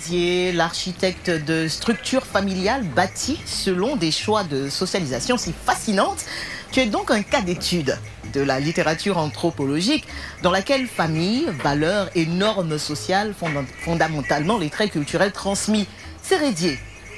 Sérédier, l'architecte de structures familiales bâties selon des choix de socialisation si fascinantes. Tu es donc un cas d'étude de la littérature anthropologique dans laquelle famille, valeurs et normes sociales font fondamentalement les traits culturels transmis. Sérédier,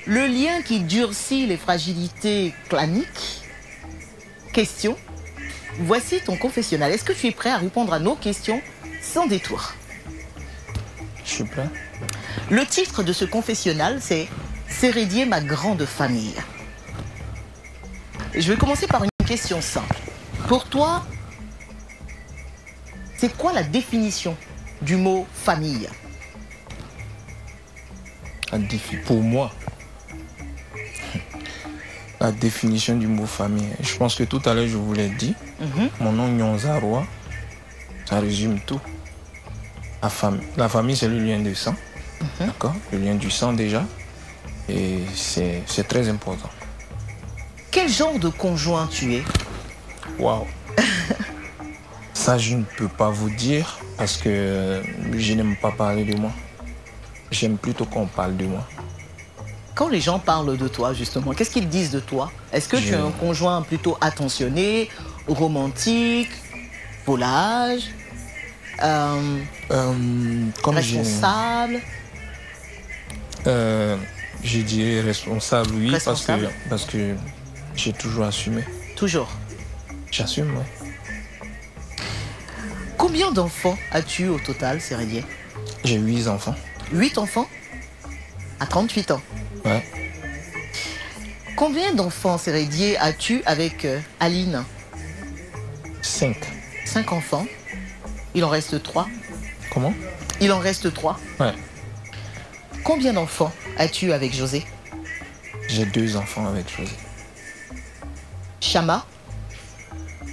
le lien qui durcit les fragilités claniques. Question, voici ton confessionnal. Est-ce que tu es prêt à répondre à nos questions sans détour? Je suis prêt. Le titre de ce confessionnal, c'est Sérédier, ma grande famille. Je vais commencer par une question simple. Pour toi, c'est quoi la définition du mot famille? Pour moi, la définition du mot famille, je pense que tout à l'heure je vous l'ai dit, mon nom Nyonzaroa, ça résume tout. La famille, c'est le lien de sang, d'accord? Le lien du sang déjà, et c'est très important. Quel genre de conjoint tu es? Waouh. Ça, je ne peux pas vous dire parce que je n'aime pas parler de moi. J'aime plutôt qu'on parle de moi. Quand les gens parlent de toi, justement, qu'est-ce qu'ils disent de toi? Est-ce que tu es un conjoint plutôt attentionné, romantique, volage, responsable? Je dirais responsable, oui, responsable. Parce que j'ai toujours assumé. Toujours? J'assume, oui. Combien d'enfants as-tu au total, Sérédier? J'ai 8 enfants. 8 enfants? À 38 ans? Ouais. Combien d'enfants, Sérédier, as-tu avec Aline? 5. 5 enfants. Il en reste 3. Comment? Il en reste 3. Ouais. Combien d'enfants as-tu avec José? J'ai 2 enfants avec José. Chama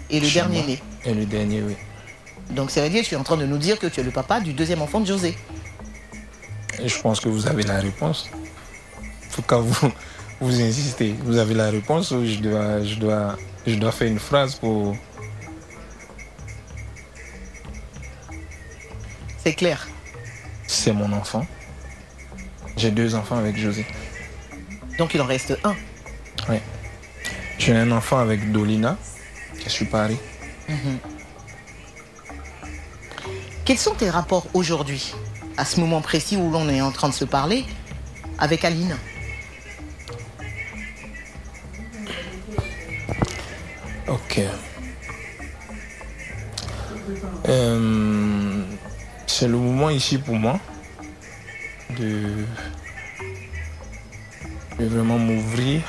et le dernier né. Et le dernier, oui. Donc, Sérédier, tu es en train de nous dire que tu es le papa du deuxième enfant de José. Et je pense que vous avez la réponse. Pourquoi vous insistez? Vous avez la réponse ou je dois faire une phrase pour... C'est clair. C'est mon enfant. J'ai 2 enfants avec José. Donc il en reste 1. Oui. J'ai un enfant avec Dolina, qui est sur Paris. Quels sont tes rapports aujourd'hui, à ce moment précis où l'on est en train de se parler, avec Aline? Ok. C'est le moment ici pour moi de vraiment m'ouvrir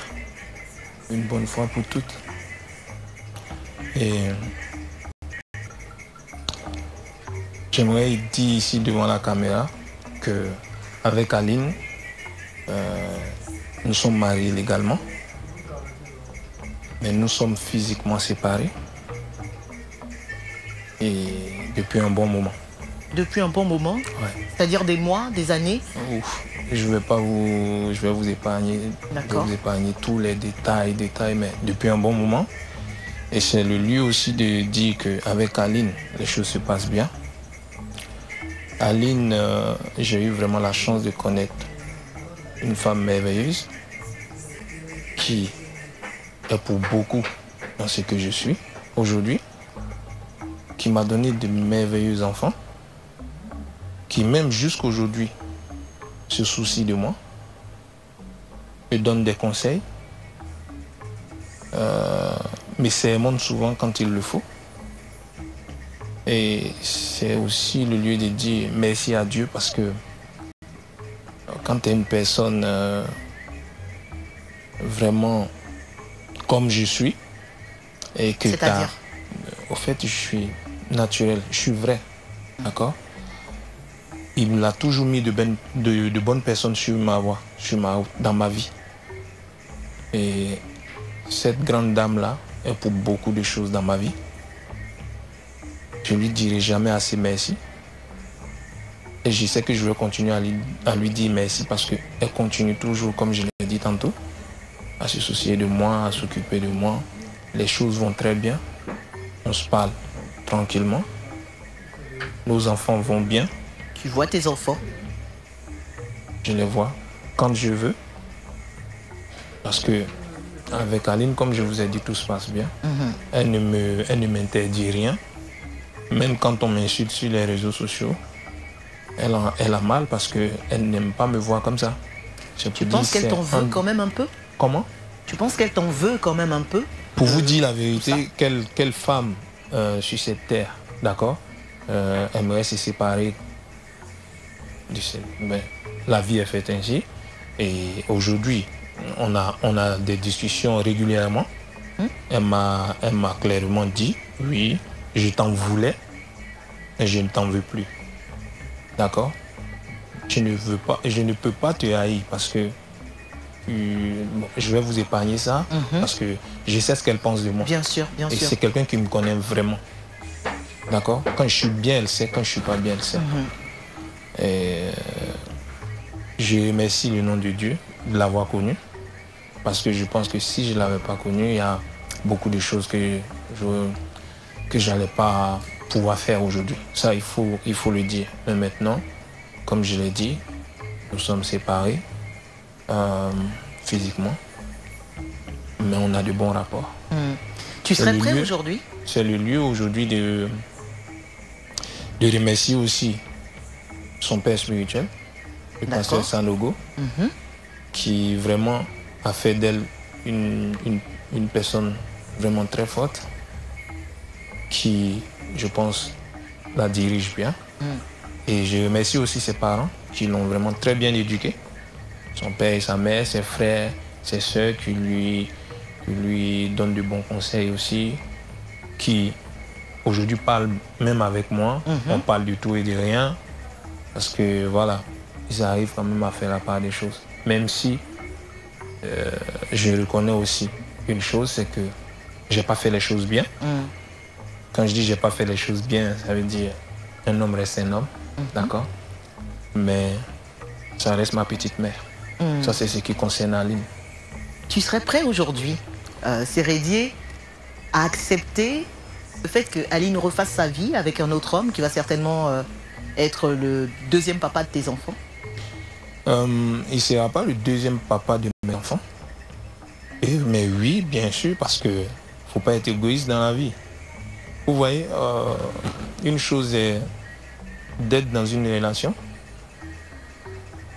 une bonne fois pour toutes. Et j'aimerais dire ici devant la caméra que avec Aline, nous sommes mariés légalement, mais nous sommes physiquement séparés et depuis un bon moment. Depuis un bon moment? Ouais. C'est-à-dire des mois, des années? Ouf. Je vais vous épargner. D'accord. Je vais vous épargner tous les détails, mais depuis un bon moment. Et c'est le lieu aussi de dire qu'avec Aline, les choses se passent bien. Aline, j'ai eu vraiment la chance de connaître une femme merveilleuse qui est pour beaucoup dans ce que je suis aujourd'hui, qui m'a donné de merveilleux enfants, qui même jusqu'aujourd'hui se soucie de moi, me donne des conseils, me sermonne souvent quand il le faut. Et c'est aussi le lieu de dire merci à Dieu parce que quand tu es une personne vraiment comme je suis, et que c'est-à-dire, au fait, je suis naturel, je suis vrai, d'accord? Il me l'a toujours mis de bonnes personnes sur ma voie, dans ma vie. Et cette grande dame-là est pour beaucoup de choses dans ma vie. Je ne lui dirai jamais assez merci. Et je sais que je vais continuer à lui dire merci parce qu'elle continue toujours, comme je l'ai dit tantôt, à se soucier de moi, à s'occuper de moi. Les choses vont très bien. On se parle tranquillement. Nos enfants vont bien. tu vois tes enfants? Je les vois quand je veux. Parce que avec Aline, comme je vous ai dit, tout se passe bien. Elle ne m'interdit rien. Même quand on m'insulte sur les réseaux sociaux, elle a mal parce qu'elle n'aime pas me voir comme ça. Tu penses qu'elle t'en veut quand même un peu? Comment? Tu penses qu'elle t'en veut quand même un peu? Pour vous dire la vérité, quelle femme sur cette terre, d'accord, aimerait se séparer mais la vie est faite ainsi. Et aujourd'hui, on a des discussions régulièrement. Elle m'a clairement dit, oui, je t'en voulais, et je ne t'en veux plus. D'accord? Je ne peux pas te haïr parce que bon, je vais vous épargner ça parce que je sais ce qu'elle pense de moi. Bien sûr, bien sûr. Et c'est quelqu'un qui me connaît vraiment. D'accord? Quand je suis bien, elle sait. Quand je suis pas bien, elle sait. Et je remercie le nom de Dieu de l'avoir connu. Parce que je pense que si je ne l'avais pas connu, il y a beaucoup de choses que je n'allais pas pouvoir faire aujourd'hui. Ça, il faut le dire. Mais maintenant, comme je l'ai dit, nous sommes séparés physiquement, mais on a de bons rapports. Tu serais prêt aujourd'hui? C'est le lieu aujourd'hui de remercier aussi son père spirituel, le pasteur Sanogo, qui vraiment a fait d'elle une personne vraiment très forte, qui, je pense, la dirige bien. Et je remercie aussi ses parents qui l'ont vraiment très bien éduqué. Son père et sa mère, ses frères, ses soeurs qui lui donnent de bons conseils aussi, qui aujourd'hui parlent même avec moi. On parle du tout et de rien. Parce que voilà, ils arrivent quand même à faire la part des choses. Même si je reconnais aussi une chose, c'est que j'ai pas fait les choses bien. Quand je dis j'ai pas fait les choses bien, ça veut dire un homme reste un homme, d'accord? Mais ça reste ma petite mère. Ça, c'est ce qui concerne Aline. Tu serais prêt aujourd'hui, Sérédier, à accepter le fait que Aline refasse sa vie avec un autre homme qui va certainement être le deuxième papa de tes enfants? Il ne sera pas le deuxième papa de mes enfants. Mais oui, bien sûr, parce qu'il ne faut pas être égoïste dans la vie. Vous voyez, une chose est d'être dans une relation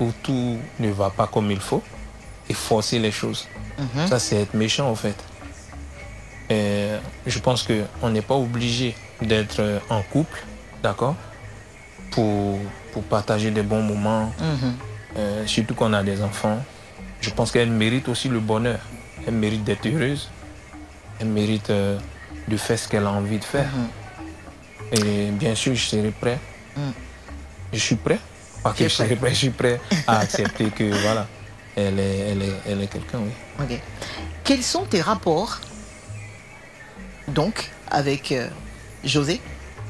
où tout ne va pas comme il faut et forcer les choses. Ça, c'est être méchant, en fait. Et je pense qu'on n'est pas obligé d'être en couple, d'accord, pour partager des bons moments, surtout qu'on a des enfants. Je pense qu'elle mérite aussi le bonheur. Elle mérite d'être heureuse. Elle mérite de faire ce qu'elle a envie de faire. Et bien sûr, je serai prêt. Je suis prêt. Pas que je serai prêt, je suis prêt à accepter que voilà, elle est quelqu'un, oui. Ok. Quels sont tes rapports, donc, avec José,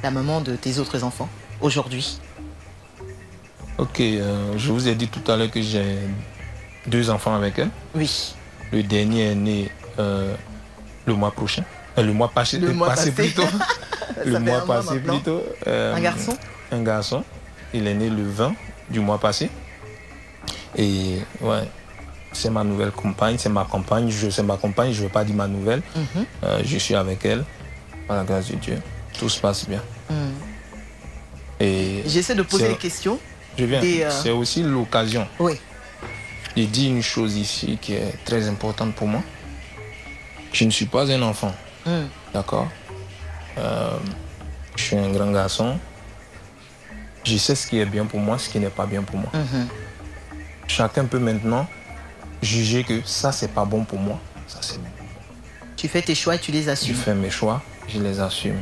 la maman de tes autres enfants, aujourd'hui? Ok, je vous ai dit tout à l'heure que j'ai 2 enfants avec elle. Oui. Le dernier est né le mois prochain. Le mois passé. Le mois passé plutôt. Le mois passé plutôt. Un garçon? Un garçon. Il est né le 20 du mois passé. Et ouais, c'est ma nouvelle compagne, c'est ma compagne. C'est ma compagne, je ne veux pas dire ma nouvelle. Je suis avec elle, par la grâce de Dieu. Tout se passe bien. Et j'essaie de poser des questions. Je viens. C'est aussi l'occasion. Oui. Je dis une chose ici qui est très importante pour moi. Je ne suis pas un enfant. D'accord? Je suis un grand garçon. Je sais ce qui est bien pour moi, ce qui n'est pas bien pour moi. Chacun peut maintenant juger que ça, c'est pas bon pour moi. Ça, c'est bon. Tu fais tes choix et tu les assumes. Je fais mes choix, je les assume.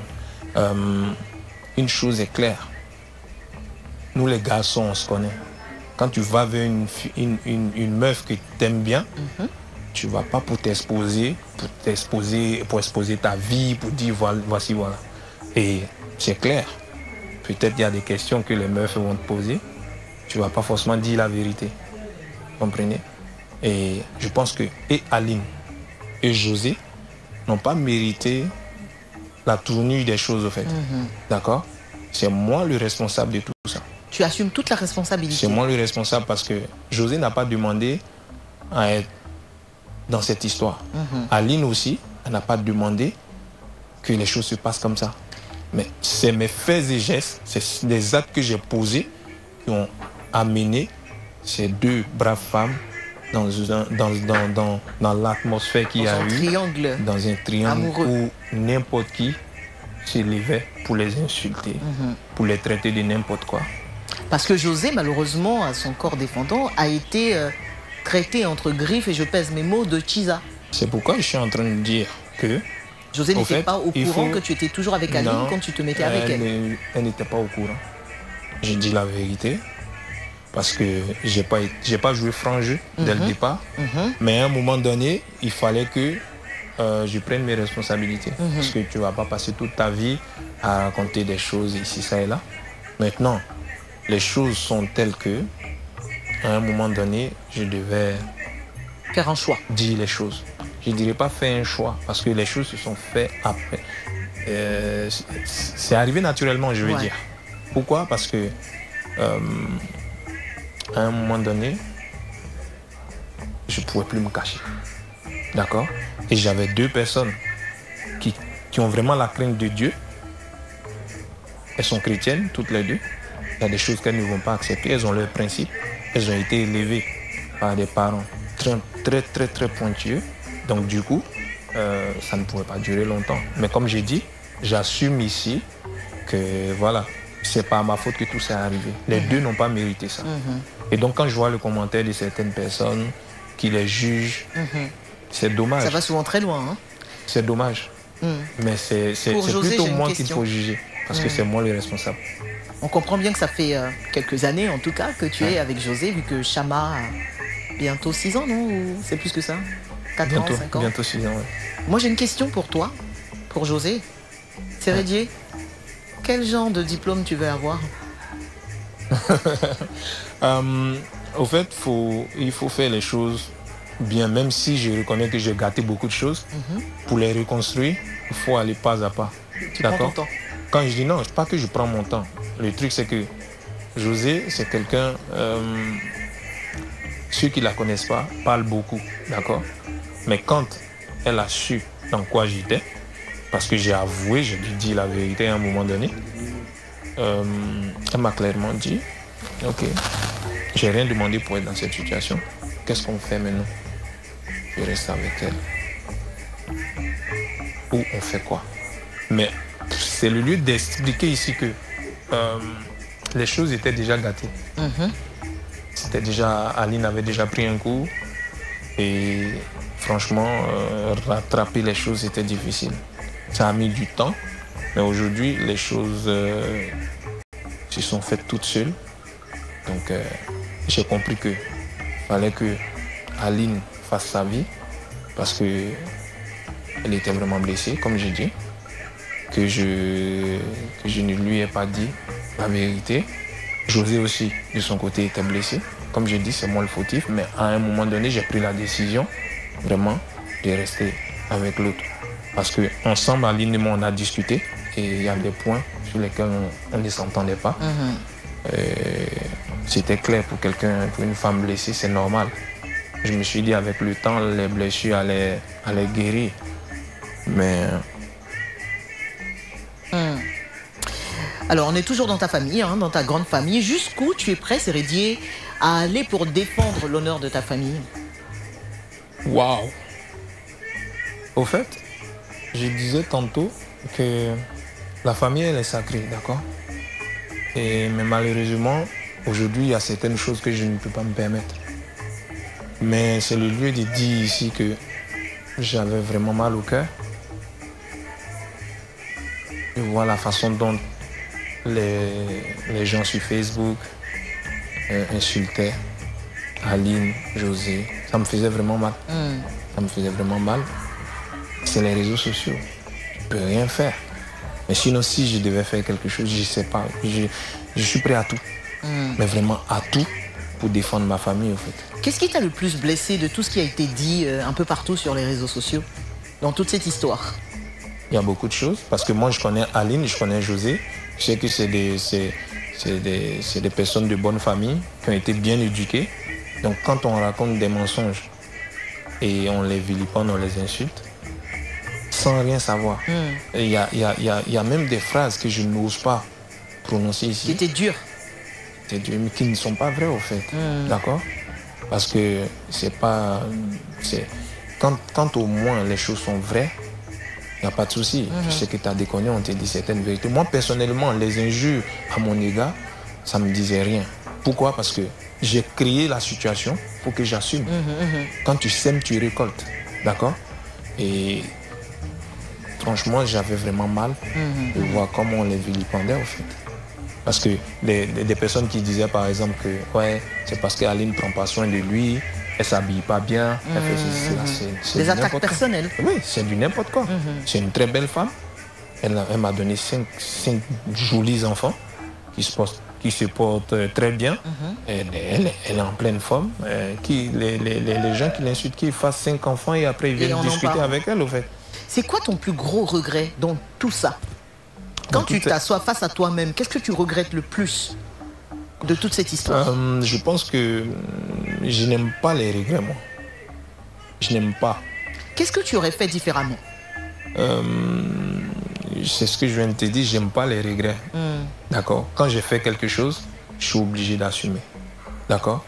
Une chose est claire. Nous, les garçons, on se connaît. Quand tu vas vers une meuf que tu aimes bien, tu ne vas pas pour exposer ta vie, pour dire voici, voilà. Et c'est clair. Peut-être il y a des questions que les meufs vont te poser. Tu ne vas pas forcément dire la vérité. Vous comprenez? Et je pense que et Aline et José n'ont pas mérité la tournure des choses, au fait. D'accord? C'est moi le responsable de tout ça. Tu assumes toute la responsabilité. C'est moi le responsable parce que José n'a pas demandé à être dans cette histoire. Aline aussi, elle n'a pas demandé que les choses se passent comme ça. Mais c'est mes faits et gestes, c'est des actes que j'ai posés qui ont amené ces deux braves femmes dans l'atmosphère qu'il y a eu, dans un triangle amoureux, où n'importe qui s'élevait pour les insulter, pour les traiter de n'importe quoi. Parce que José, malheureusement, à son corps défendant, a été traité entre griffes, et je pèse mes mots, de Chisa. C'est pourquoi je suis en train de dire que José n'était pas au courant que tu étais toujours avec Aline quand tu te mettais avec elle. Elle n'était pas au courant. J'ai dit la vérité. Parce que j'ai pas joué franc jeu dès le départ. Mais à un moment donné, il fallait que je prenne mes responsabilités. Parce que tu ne vas pas passer toute ta vie à raconter des choses ici, ça et là. Maintenant, les choses sont telles que, à un moment donné, je devais faire un choix. Dire les choses. Je ne dirais pas faire un choix, parce que les choses se sont faites après. C'est arrivé naturellement, je veux dire. Pourquoi? Parce que à un moment donné, je ne pouvais plus me cacher. D'accord? Et j'avais deux personnes qui ont vraiment la crainte de Dieu. Elles sont chrétiennes, toutes les deux. Il y a des choses qu'elles ne vont pas accepter. Elles ont leurs principes. Elles ont été élevées par des parents très pointueux. Donc du coup, ça ne pouvait pas durer longtemps. Mais comme j'ai dit, j'assume ici que voilà, c'est pas à ma faute que tout ça est arrivé. Les deux n'ont pas mérité ça. Et donc quand je vois le commentaire de certaines personnes qui les jugent, c'est dommage. Ça va souvent très loin. Hein? C'est dommage. Mais c'est plutôt moi qu'il faut juger. Parce que c'est moi le responsable. On comprend bien que ça fait quelques années, en tout cas, que tu es avec José, vu que Chama a bientôt 6 ans, non? Ou c'est plus que ça? 4 ans, 5 ans? Bientôt 6 ans, oui. Moi, j'ai une question pour toi, pour José. Sérédier, quel genre de diplôme tu veux avoir? Au fait, il faut faire les choses bien, même si je reconnais que j'ai gâté beaucoup de choses. Pour les reconstruire, il faut aller pas à pas. Tu prends ton temps. Quand je dis non, c'est pas que je prends mon temps. Le truc, c'est que José, c'est quelqu'un, ceux qui la connaissent pas parlent beaucoup, d'accord? Mais quand elle a su dans quoi j'étais, parce que j'ai avoué, j'ai dû dire la vérité à un moment donné, elle m'a clairement dit, ok, j'ai rien demandé pour être dans cette situation. Qu'est-ce qu'on fait maintenant? Je reste avec elle. Ou on fait quoi? Mais c'est le lieu d'expliquer ici que les choses étaient déjà gâtées. C'était déjà, Aline avait déjà pris un coup et franchement, rattraper les choses était difficile. Ça a mis du temps, mais aujourd'hui, les choses se sont faites toutes seules. Donc, j'ai compris qu'il fallait que Aline fasse sa vie parce qu'elle était vraiment blessée, comme j'ai dit. Que je ne lui ai pas dit la vérité. José aussi, de son côté, était blessé. Comme je dis, c'est moi le fautif, mais à un moment donné, j'ai pris la décision vraiment de rester avec l'autre. Parce qu'ensemble, Aline et moi, on a discuté et il y a des points sur lesquels on ne s'entendait pas. C'était clair pour quelqu'un, pour une femme blessée, c'est normal. Je me suis dit, avec le temps, les blessures allaient guérir. Mais alors, on est toujours dans ta famille, hein, dans ta grande famille. Jusqu'où tu es prêt, Sérédier, à aller pour défendre l'honneur de ta famille? Waouh! Au fait, je disais tantôt que la famille, elle est sacrée, d'accord? Mais malheureusement, aujourd'hui, il y a certaines choses que je ne peux pas me permettre. Mais c'est le lieu de dire ici que j'avais vraiment mal au cœur. Je vois la façon dont les gens sur Facebook insultaient Aline, José. Ça me faisait vraiment mal. Ça me faisait vraiment mal. C'est les réseaux sociaux. Je ne peux rien faire. Mais sinon, si je devais faire quelque chose, je ne sais pas. Je suis prêt à tout. Mais vraiment à tout pour défendre ma famille, en fait. Qu'est-ce qui t'a le plus blessé de tout ce qui a été dit un peu partout sur les réseaux sociaux, dans toute cette histoire? Il y a beaucoup de choses, parce que moi, je connais Aline, je connais José. Je sais que c'est des personnes de bonne famille qui ont été bien éduquées. Donc quand on raconte des mensonges et on les vilipende, on les insulte, sans rien savoir. Il y a même des phrases que je n'ose pas prononcer ici. Qui étaient dures. Mais qui ne sont pas vraies au fait. D'accord? Parce que c'est pas... Quand au moins les choses sont vraies, il n'y a pas de souci. Je sais que tu as déconné, on t'a dit certaines vérités. Moi, personnellement, les injures à mon égard, ça ne me disait rien. Pourquoi? Parce que j'ai créé la situation pour que j'assume. Quand tu sèmes, tu récoltes. D'accord? Et franchement, j'avais vraiment mal de voir comment on les vilipendait, au fait. Parce que des personnes qui disaient, par exemple, que ouais, c'est parce qu'Aline ne prend pas soin de lui, elle s'habille pas bien. C'est des attaques personnelles. Oui, c'est du n'importe quoi. C'est une très belle femme. Elle m'a donné cinq jolis enfants qui se portent très bien. Elle est en pleine forme. Les gens qui l'insultent, qu'ils fassent 5 enfants et après ils viennent discuter avec elle, au fait. C'est quoi ton plus gros regret dans tout ça? Quand tu t'assois face à toi-même, qu'est-ce que tu regrettes le plus de toute cette histoire? Je pense que je n'aime pas les regrets, moi. Je n'aime pas. Qu'est-ce que tu aurais fait différemment? C'est ce que je viens de te dire, j'aime pas les regrets. D'accord? Quand j'ai fait quelque chose, je suis obligé d'assumer. D'accord?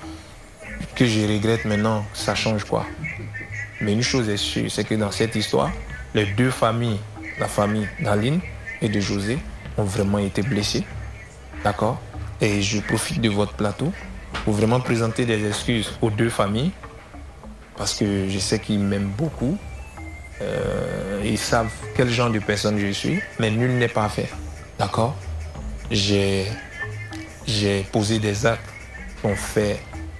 Que je regrette maintenant, ça change quoi? Mais une chose est sûre, c'est que dans cette histoire, les deux familles, la famille d'Aline et de José, ont vraiment été blessés. D'accord? Et je profite de votre plateau pour vraiment présenter des excuses aux deux familles, parce que je sais qu'ils m'aiment beaucoup. Ils savent quel genre de personne je suis, mais nul n'est parfait. D'accord? J'ai posé des actes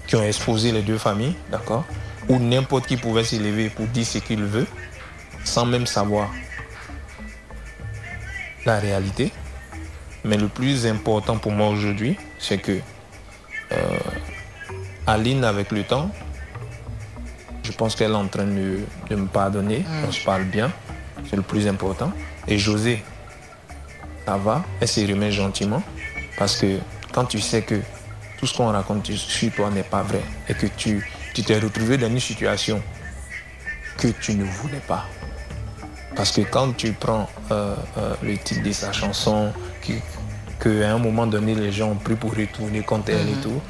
qui ont exposé les deux familles, d'accord? Où n'importe qui pouvait s'élever pour dire ce qu'il veut, sans même savoir la réalité. Mais le plus important pour moi aujourd'hui, c'est que Aline, avec le temps, je pense qu'elle est en train de me pardonner. On se parle bien, c'est le plus important. Et José, ça va, elle se remet gentiment. Parce que quand tu sais que tout ce qu'on raconte sur toi n'est pas vrai et que tu t'es retrouvé dans une situation que tu ne voulais pas. Parce que quand tu prends le titre de sa chanson, qu'à un moment donné, les gens ont pris pour retourner contre elle et tout,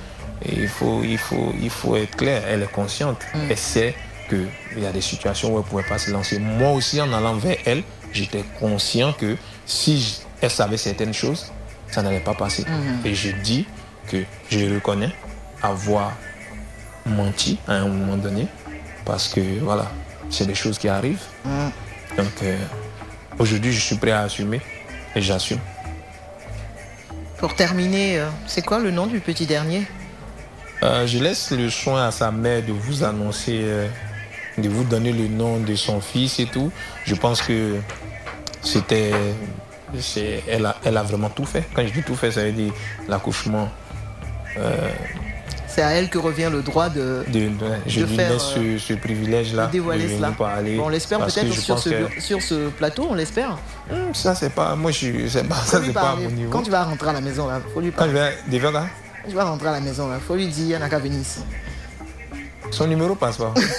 et il faut être clair, elle est consciente. Elle sait qu'il y a des situations où elle ne pouvait pas se lancer. Moi aussi, en allant vers elle, j'étais conscient que si elle savait certaines choses, ça n'allait pas passer. Et je dis que je reconnais avoir menti à un moment donné, parce que voilà, c'est des choses qui arrivent. Donc aujourd'hui, je suis prêt à assumer et j'assume. Pour terminer, c'est quoi le nom du petit dernier? Je laisse le soin à sa mère de vous annoncer, de vous donner le nom de son fils et tout. Je pense que elle a vraiment tout fait. Quand je dis tout fait, ça veut dire l'accouchement. C'est à elle que revient le droit de lui faire laisse ce privilège-là. Dévoiler cela. Parler, on l'espère peut-être sur ce plateau, on l'espère. Ça, c'est pas... Moi, c'est pas à mon niveau. Quand tu vas rentrer à la maison, là, faut lui parler. Quand tu vas rentrer à la maison, là, faut lui dire, il n'y a qu'à venir ici. Son numéro passe pas.